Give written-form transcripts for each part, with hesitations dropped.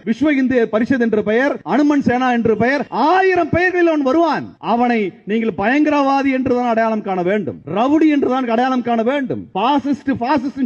விஸ்வ இந்து பரிஷத் என்று பெயர், அனுமன் சேனா என்று பெயர், 1000 பெயர்களில் அவன் வருவான். அவனை நீங்கள் பயங்கரவாதி என்றுதான் அடையாளம் காண வேண்டும், ரவுடி என்றுதான் அடையாளம் காண வேண்டும். பாசிஸ்ட்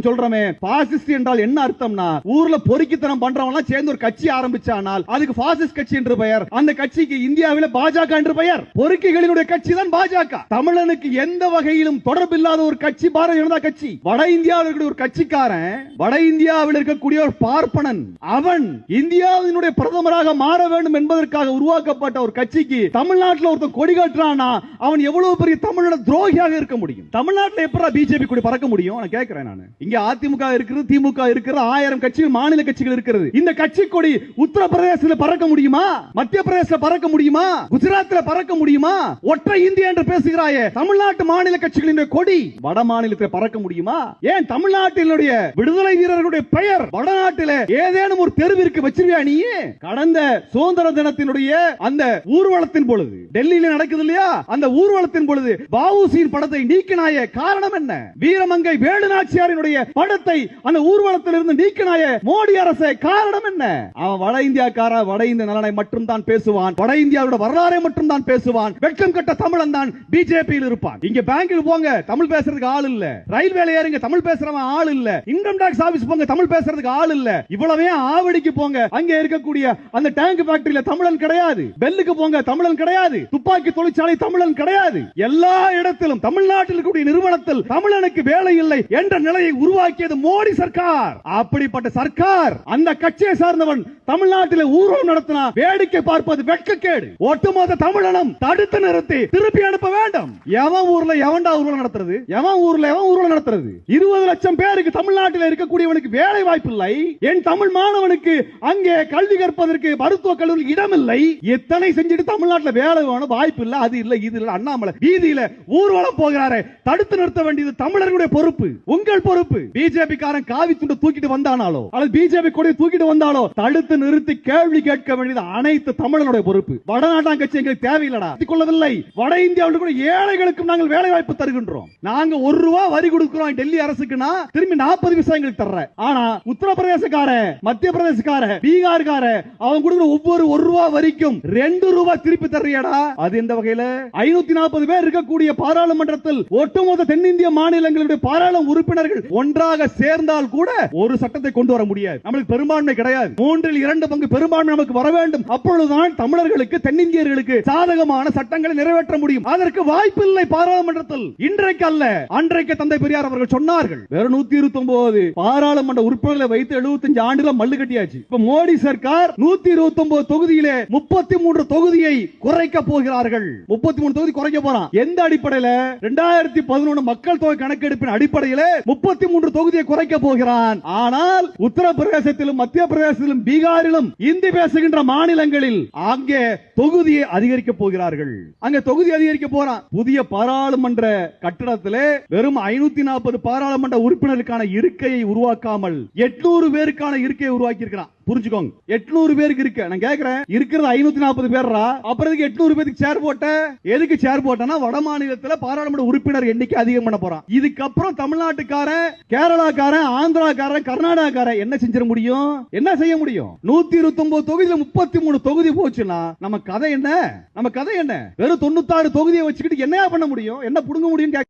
சொல்றமே, பாசிஸ்ட் என்றால் என்ன அர்த்தம்னா, ஊர்ல பொறுக்கித்தனம் பண்றவன் சேர்ந்து ஒரு கட்சி ஆரம்பிச்சானால் அதுக்கு பாசிஸ்ட் கட்சி என்று பெயர். அந்த கட்சிக்கு இந்தியாவில் பாஜக என்று பெயர். பொறுக்கிகளினுடைய கட்சி தான் பாஜக. தமிழனுக்கு எந்த வகையிலும் தொடர்பில்லாத ஒரு கட்சி பாரதிய ஜனதா கட்சி. வட இந்தியாவில் இருக்கக்கூடிய ஒரு கட்சிக்காரன், வட இந்தியாவில் இருக்கக்கூடிய ஒரு பார்ப்பனன், அவன் இந்தியாவினுடைய பிரதமராக மாற வேண்டும் என்பதற்காக உருவாக்கப்பட்ட ஒரு கட்சிக்கு தமிழ்நாட்டில் ஒருத்தன் கொடி காட்டுறானா அவன் எவ்வளவு பெரிய தமிழோட துரோகியாக இருக்க முடியும்? தமிழ்நாட்டில் எப்படி பிஜேபி கொடி பறக்க முடியும்? நான் கேட்கிறேன். நான் இங்க அதிமுக இருக்கிறது, திமுக இருக்கிறது, 1000 கட்சிகள், மாநில கட்சிகள் இருக்கிறது. இந்த கட்சி கொடி உத்தரப்பிரதேசத்தில் பறக்க முடியுமா? மத்திய பிரதேசத்தில் பறக்க முடியுமா? குஜராத்தில் பறக்க முடியுமா? ஒற்றை இந்தியா என்று பேசுகிறாயே, தமிழ்நாட்டு மாநில கட்சிகளின் கொடி வட மாநிலத்தில் பறக்க முடியுமா? ஏன் தமிழ்நாட்டினுடைய விடுதலை வீரர்களுடைய பெயர் வடநாட்டில் ஏதேனும் ஒரு தெருவிற்கு வச்சிருவியா நீ? கடந்த சுதந்திர தினத்தினுடைய அந்த ஊர்வலத்தின் பொழுது, டெல்லியில் நடக்குது இல்லையா, அந்த ஊர்வலத்தின் பொழுது வஉசியின் படத்தை நீக்கினாய, காரணம் என்ன? வீரமங்கை வேலுநாச்சியாரினுடைய படத்தை அந்த ஊர்வலத்தில் இருந்து நீக்கினாய மோடி அரசு, காரணம் என்ன? அவன் வட இந்தியாக்கார, வட இந்திய நலனை மட்டும் தான் பேசுவான், வட இந்தியாவோட வரலாறை மட்டும் தான் பேசுவான். வெட்கம் கட்ட தமிழன் தான் பிஜேபியில் இருப்பான். இங்க பேங்க்கு போங்க, தமிழ் பேசுறதுக்கு ஆள் இல்ல. ரயில்வேல ஏறுங்க, தமிழ் பேசுறவன் ஆள் இல்ல. இன்கம் டாக்ஸ் ஆபீஸ் போங்க, தமிழ் பேசுறதுக்கு ஆள் இல்ல. இவ்வளவே ஆவடிக்கு போங்க, அங்க இருக்கக்கூடிய அந்த டேங்க் ஃபேக்டரியில தமிழன் கிடையாது. பெல்லுக்கு போங்க, தமிழன் கிடையாது. துப்பாக்கி தொழிற்சாலை தமிழன் கிடையாது. எல்லா இடத்திலும் தமிழ்நாட்டில் இருக்கக்கூடிய நிறுவனத்தில் தமிழனுக்கு வேலை இல்லை என்ற நிலையை உருவாக்கியது மோடி சர்க்கார். அப்படிப்பட்ட சர்க்கார், அந்த கட்சியை சார்ந்தவன் தமிழ்நாட்டில் ஊர்வலம் நடத்தினா வேடிக்கை பார்ப்பது வெட்கக்கேடு. ஒட்டுமொத்த தமிழனும் தடுத்து நிறுத்தி திருப்பி அனுப்ப வேண்டும். எவன் ஊர்ல எவன்டா ஊர்வலம் நடத்துறது? எவன் ஊர்ல எவன் ஊர்வலம் நடத்துறது? 20 லட்சம் பேருக்கு தமிழ்நாட்டில் இருக்கக்கூடியவனுக்கு வேலை வாய்ப்பு இல்லை. என் தமிழ் மாணவனுக்கு அங்கே கல்வி கற்பதற்கு மருத்துவ கல்லூரி இடம் இல்லை. எத்தனை செஞ்சுட்டு தமிழ்நாட்டில் வேலை வேணும், வாய்ப்பு இல்ல, அது இல்ல, இது இல்ல. அண்ணாமலை வீதியில ஊர்வலம் போகிறாரே, தடுத்து நிறுத்த வேண்டியது தமிழர்களுடைய பொறுப்பு, உங்கள் பொறுப்பு. பிஜேபி காரன் காவி துண்டு தூக்கிட்டு வந்தானாலோ அல்லது பிஜேபி கொடியை தூக்கிட்டு வந்தாலோ தடுத்து நிறுத்தி கேள்வி கேட்க வேண்டியது அனைத்து தமிழர்களுடைய பொறுப்பு. வடநாட்டான் கட்சி எங்களுக்கு தேவையில்லடா, கொள்ளவில்லை. வட இந்தியாவில் கூட ஏழைகளுக்கும் நாங்கள் வேலை வாய்ப்பு தருகின்றோம். நாங்க ₹1 வரி கொடுக்கிறோம் டெல்லி அரசுக்குன்னா திரும்பி 40 பைசா எங்களுக்கு தர்ற. ஆனா உத்தரப்பிரதேசக்கார, மத்திய பிரதேசக்கார, பீகார்கார அவன் கொடுக்கிற ஒவ்வொரு ₹1 வரிக்கும் ₹2 திருப்பி தர்றியடா. அது எந்த வகையில? 540 பேர் இருக்கக்கூடிய பாராளுமன்றத்தில் ஒட்டுமொத்த தென்னிந்திய மாநிலங்களுடைய பாராளுமன்ற உறுப்பினர்கள் ஒன்றாக சேர்ந்தால் கூட ஒரு சட்டத்தை கொண்டு வர முடியாது. நமக்கு பெரும்பான்மை கிடையாது. 3/2 பங்கு பெரும்பான்மை நமக்கு வர வேண்டும். அப்பொழுதுதான் தமிழர்களுக்கு, தென்னிந்தியர்களுக்கு சாதகமான சட்டங்களை நிறைவேற்ற முடியும். அதற்கு வாய்ப்பு இல்லை பாராளுமன்றத்தில். இன்றைக்கு அல்ல, அன்றைக்கு தந்தை பெரியார் அவர்கள் சொன்னார்கள். வெறும் 129 பாராளுமன்ற உறுப்பினர்களை வைத்து 75 ஆண்டுகள் மல்லு கட்டியாச்சு. இப்ப மோடி சர்க்கார் 129 தொகுதியிலே 33 தொகுதியை குறைக்க போகிறார்கள். 33 தொகுதி குறைக்க போறான். எந்த அடிப்படையில்? 2011 மக்கள் தொகை கணக்கெடுப்பின் அடிப்படையில் 33 தொகுதியை குறைக்க போகிறான். ஆனால் உத்தரப்பிரதேசத்திலும், மத்திய பிரதேசத்திலும், பீகாரிலும் இந்தி பேசுகின்ற மாநிலங்களில் அங்கே தொகுதியை அதிகரிக்க போகிறார்கள். அங்க தொகுதி அதிகரிக்க போறான். புதிய பாராளுமன்ற கட்டடத்திலே வெறும் 540 பாராளுமன்ற உறுப்பினருக்கான இருக்கையை உருவாக்காமல் 800 பேருக்கான இருக்கையை உருவாக்கி இருக்கிறான். புரிஞ்சுக்கோங்க, 800 பேருக்கு இருக்கு. நான் கேக்குறேன், இருக்கிறது 540 பேர்ரா, அப்புறம் 800 பேருக்கு சேர் போட்ட? எதுக்கு சேர் போட்டனா, வட மாநிலத்தில் பாராளுமன்ற உறுப்பினர் எண்ணிக்கை அதிகம் பண்ண போறான். இதுக்கப்புறம் தமிழ்நாட்டுக்காரன், கேரளாக்காரன், ஆந்திராக்காரன், கர்நாடகாக்காரன் என்ன செஞ்சிட முடியும்? என்ன செய்ய முடியும்? 129 தொகுதியில் 33 தொகுதி போச்சுன்னா நம்ம கதை என்ன? நம்ம கதை என்ன? வெறும் 96 தொகுதியை வச்சுக்கிட்டு என்ன பண்ண முடியும்? என்ன புடுங்க முடியும்?